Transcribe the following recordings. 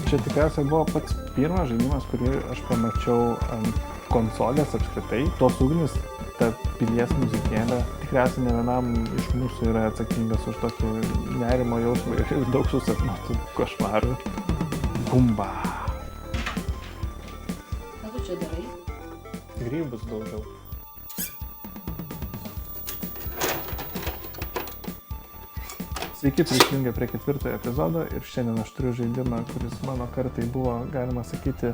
Čia tikriausiai buvo pats pirmas žaidimas, kurį aš pamačiau ant konsolės apskritai. Tos ugnis, ta pilies muzikėlė, tikriausiai ne vienam iš mūsų yra atsakingas už tokį nerimo jausmą ir daug susapnuotų košmarų. Bumba! Ką tu čia darai? Grybus daugiau. Sveiki, prisijungę prie 4 epizodo ir šiandien aš turiu žaidimą, kuris mano kartai buvo, galima sakyti,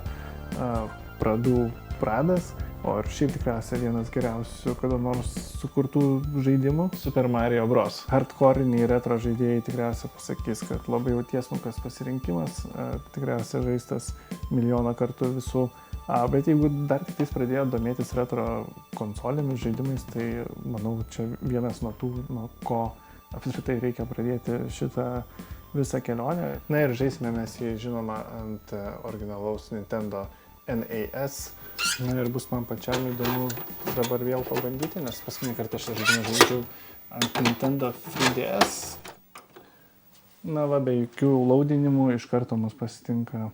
pradų pradas, o ir šiaip tikriausiai vienas geriausių kada nors sukurtų žaidimų – Super Mario Bros. Hardcore'iniai retro žaidėjai tikriausiai pasakys, kad labai jau tiesmukas pasirinkimas, tikriausiai žaistas milijoną kartų visų. Bet jeigu dar tik pradėjo domėtis retro konsolėmis žaidimais, tai manau, čia vienas nuo tų, nuo ko apskritai reikia pradėti šitą visą kelionę. Na ir žaisime mes jį, žinoma, ant originalaus Nintendo NES. Na ir bus man pačiam įdomu dabar vėl pabandyti, nes paskutinį kartą aš žaidimą žaidžiau ant Nintendo 3DS. Na va, be jokių loadinimų iš karto mus pasitinka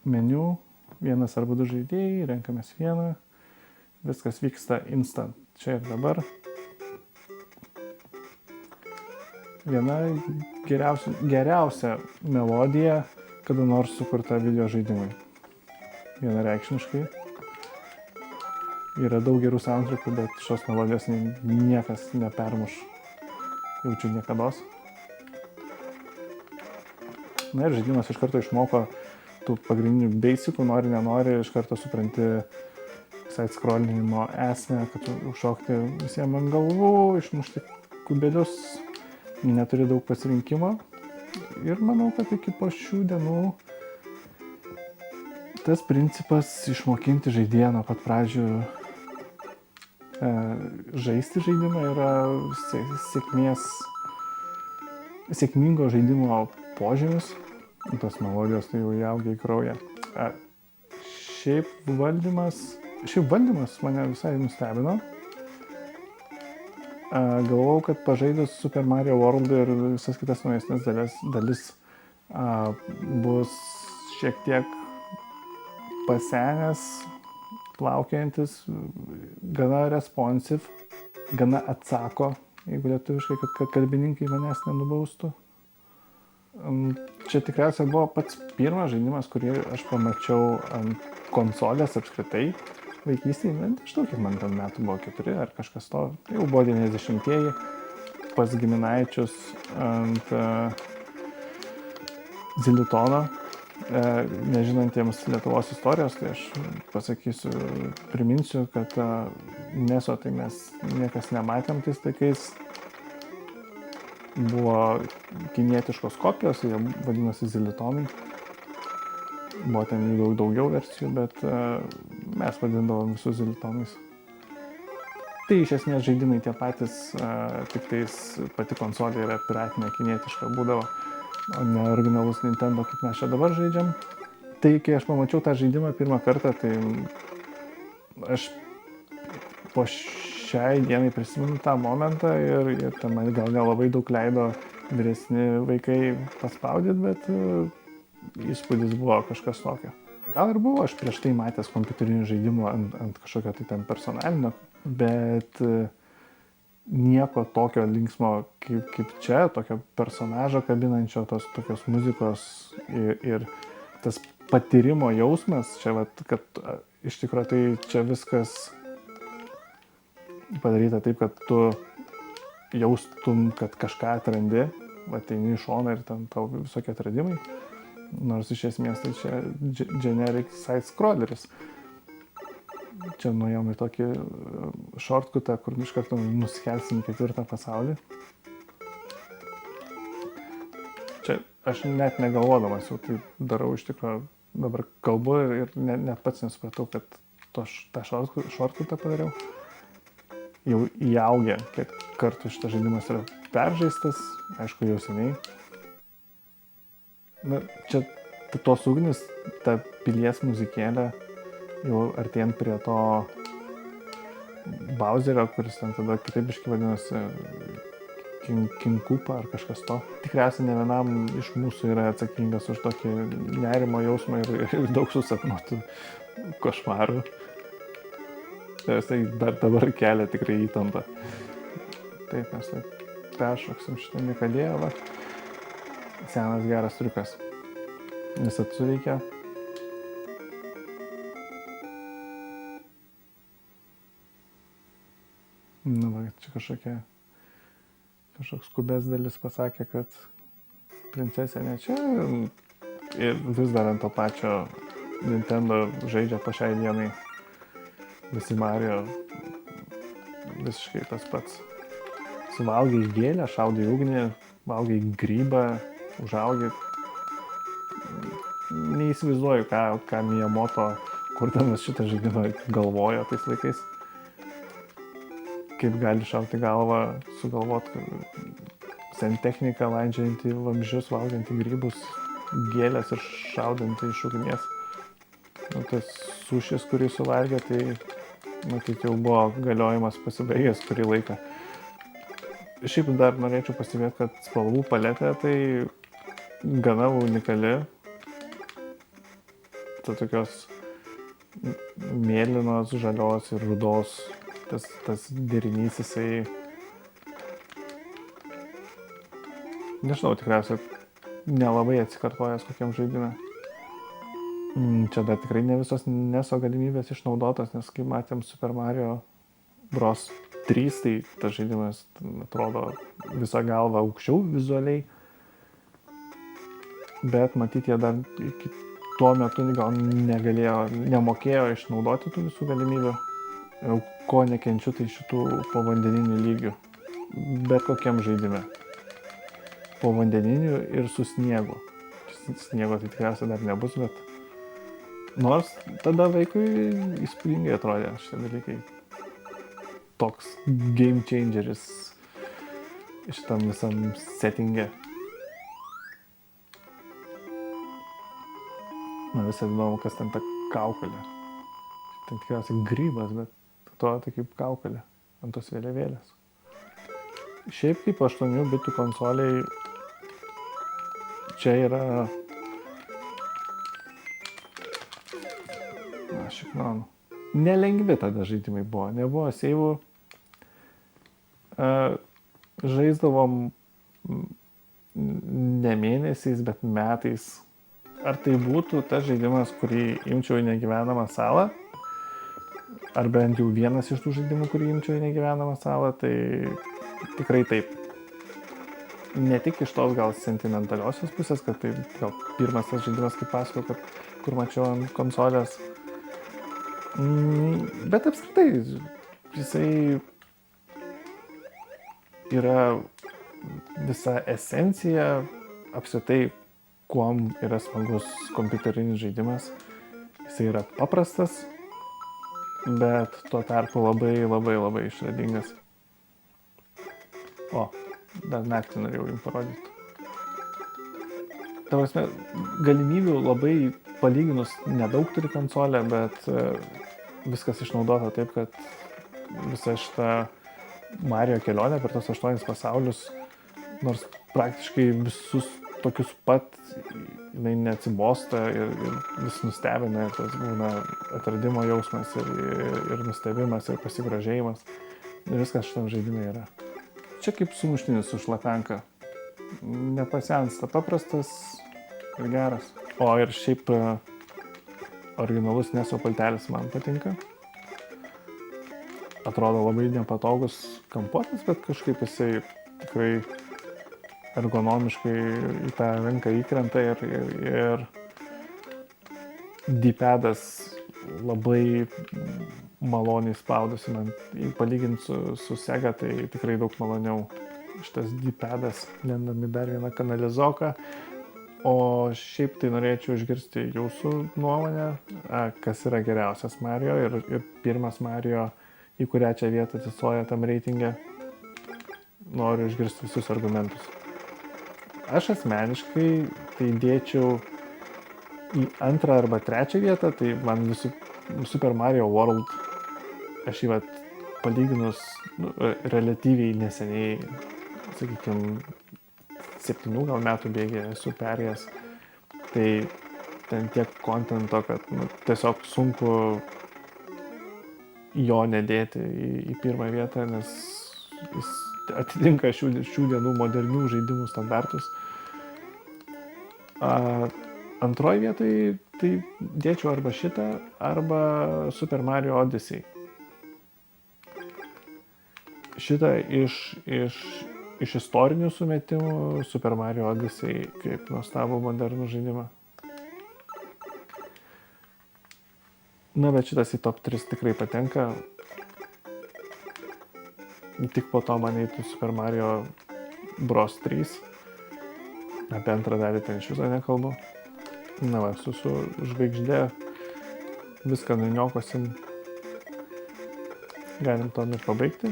meniu. Vienas arba du žaidėjai, renkamės vieną. Viskas vyksta instant, čia ir dabar. Viena geriausia melodija, kada nors sukurta video žaidimui. Vienareikšmiškai. Yra daug gerų soundtrackų, bet šios melodijos niekas nepermuš. Jaučiu niekados. Na ir žaidimas iš karto išmoko tų pagrindinių basicų, nori, nenori, iš karto supranti side-scrollinimo esmę, kad užšokti visiems ant galvų, išmušti kubelius. Neturi daug pasirinkimo ir manau, kad iki po šių dienų tas principas išmokinti žaidėją nuo pat pradžių žaisti žaidimą yra sėkmingo žaidimo požymis. Tos melodijos tai jau įaugia į kraują. Šiaip valdymas mane visai nustebino. Galvojau, kad pažaidus Super Mario World ir visas kitas naujesnės dalis bus šiek tiek pasenęs, plaukiantis, gana responsive, gana atsako, jeigu lietuviškai, kad kalbininkai manęs nenubaustų. Čia tikriausiai buvo pats pirmas žaidimas, kurį aš pamačiau ant konsolės apskritai. Vaikystėje, nežinau, kiek man ten metų buvo, 4 ar kažkas to, jau buvo 90-ieji, pas giminaičius ant Zilitono. Nežinantiems Lietuvos istorijos, tai aš pasakysiu, priminsiu, kad NES'o tai mes niekas nematėm tais laikais. Buvo kinietiškos kopijos, jie vadinosi Zilitonai. Buvo ten jų daugiau versijų, bet mes vadindavom visus Zilitonais. Tai iš esmės žaidimai tie patys, tik tais pati konsolė yra piratinė, kinietiška būdavo, o ne originalus Nintendo, kaip mes čia dabar žaidžiam. Tai kai aš pamačiau tą žaidimą pirmą kartą, tai aš po šiai dienai prisimenu tą momentą ir ten man gal nelabai daug leido vyresni vaikai paspaudyti, bet įspūdis buvo kažkas tokio. Gal ir buvo aš prieš tai matęs kompiuterinių žaidimų ant kažkokio tai ten personalinio, bet nieko tokio linksmo kaip čia, tokio personažo kabinančio, tos tokios muzikos ir tas patyrimo jausmas, čia vat, kad iš tikrųjų tai čia viskas padaryta taip, kad tu jaustum, kad kažką atrandi, ateini į šoną ir ten tau visokie atradimai. Nors iš esmės tai čia generic side-scrolleris. Čia nuėjom į tokį shortcutą, kur iš karto nusikelsim 4 pasaulį. Čia aš net negalvodamas jau tai darau iš tikrųjų. Dabar kalbu ir net pats nesupratau, kad tą shortcutą padariau. Jau įaugę, kiek kartų šitas žaidimas yra peržaistas, aišku, jau seniai. Na, čia tos ugnis, ta pilies muzikėlė, jau artėjant prie to Bowserio, kuris ten tada kitaip vadinosi King Koopa ar kažkas to. Tikriausiai ne vienam iš mūsų yra atsakingas už tokį nerimo jausmą ir daug susapnuotų košmarų. Tai dabar kelia tikrai įtampą. Taip, mes peršoksim šitą Mikadėjevą. Senas geras triukas. Visat suveikia. Nu, va, čia kažkoks skubės dalis pasakė, kad princesė ne čia ir vis dar ant to pačio Nintendo žaidžia po šiai dienai. Visi Mario visiškai tas pats. Suvalgai gėlę, šaudai ugnį, valgai grybą, užaugi. Neįsivaizduoju, ką Miyamoto, kurdamas šitą žaidimą, galvojo tais laikais. Kaip gali šauti galvą, sugalvoti santechniką, landžiantį vamzdžius, valgantį grybus, gėlės ir šaudantį iš ugnies. Nu, tas sušis, kurį suvalgė, tai matyt jau buvo galiojimas pasibaigęs kurį laiką. Šiaip dar norėčiau pastebėti, kad spalvų paletė tai gana unikali. Tai tokios mėlynos, žalios ir rudos. Tas derinys jisai... Nežinau, tikriausiai nelabai atsikartojęs kokiam žaidime. Čia dar tikrai ne visos NESo galimybės išnaudotos, nes kaip matėm Super Mario Bros. 3, tai tas žaidimas atrodo visą galvą aukščiau vizualiai, bet matyt jie dar iki tuo metu gal nemokėjo išnaudoti tų visų galimybių. Ko nekenčiu, tai šitų povandeninių lygių, bet kokiam žaidime. Povandeninių ir su sniegu. Sniego tai tikriausiai dar nebus, bet nors tada vaikui įspūdingai atrodė šitie dalykai. Toks game changeris šitam visam settinge. Man visai įdomu, kas ten ta kaukolė. Ten tikriausiai grybas, bet atrodo tai kaip kaukolė ant tos vėliavėlės. Šiaip kaip 8 bitų konsoliai čia yra... Šiknonu. Nelengvi tada žaidimai buvo. Nebuvo seivų. Žaisdavom ne mėnesiais, bet metais. Ar tai būtų tas žaidimas, kurį imčiau į negyvenamą salą, ar bent jau vienas iš tų žaidimų, kurį imčiau į negyvenamą salą, tai tikrai taip. Ne tik iš tos gal sentimentaliosios pusės, kad tai gal pirmas tas žaidimas, kaip pasakau, kur mačiau ant konsolės. Bet apskritai, jisai yra visa esencija, apskritai, kuom yra smagus kompiuterinis žaidimas. Jisai yra paprastas, bet tuo tarpu labai išradingas. O, dar naktį norėjau jums parodyti. Ta prasme, galimybių labai palyginus nedaug turi konsolė, bet viskas išnaudota taip, kad visa šita Mario kelionė per tos 8 pasaulius, nors praktiškai visus tokius pat, jinai neatsibosta ir vis nustebina, ir tas būna atradimo jausmas ir nustebimas ir pasigrožėjimas. Ir viskas šitam žaidime yra. Čia kaip sumuštinis su šlapenka. Nepasensta, paprastas ir geras. O ir šiaip originalus NESo pultelis man patinka. Atrodo labai nepatogus kampuotis, bet kažkaip jisai tikrai ergonomiškai į tą ranką įkrenta ir D-padas labai maloniai spaudosi man. Palyginti su Sega, tai tikrai daug maloniau. Šitas D-padas lendam į dar vieną kanalizoką. O šiaip tai norėčiau išgirsti jūsų nuomonę, kas yra geriausias Mario ir pirmas Mario, į kurią čia vietą atsistoja tam reitinge. Noriu išgirsti visus argumentus. Aš asmeniškai tai dėčiau į 2 arba 3 vietą, tai man Super Mario World, aš jį palyginus relatyviai neseniai sakykime, 7 gal metų bėgį esu perėjęs, tai ten tiek kontento, kad tiesiog sunku jo nedėti į pirmą vietą, nes jis atitinka šių dienų modernių žaidimų standartus. Antroji vietoj tai dėčiau arba šitą, arba Super Mario Odyssey. Šitą iš istorinių sumetimų Super Mario Odyssey kaip nuostabų modernų žaidimą. Na, bet šitas į top 3 tikrai patenka. Tik po to man eitų Super Mario Bros 3. Apie antrą dalį ten iš viso nekalbu. Na va, su žvaigždė viską nuniokosim. Galim tom ir pabaigti.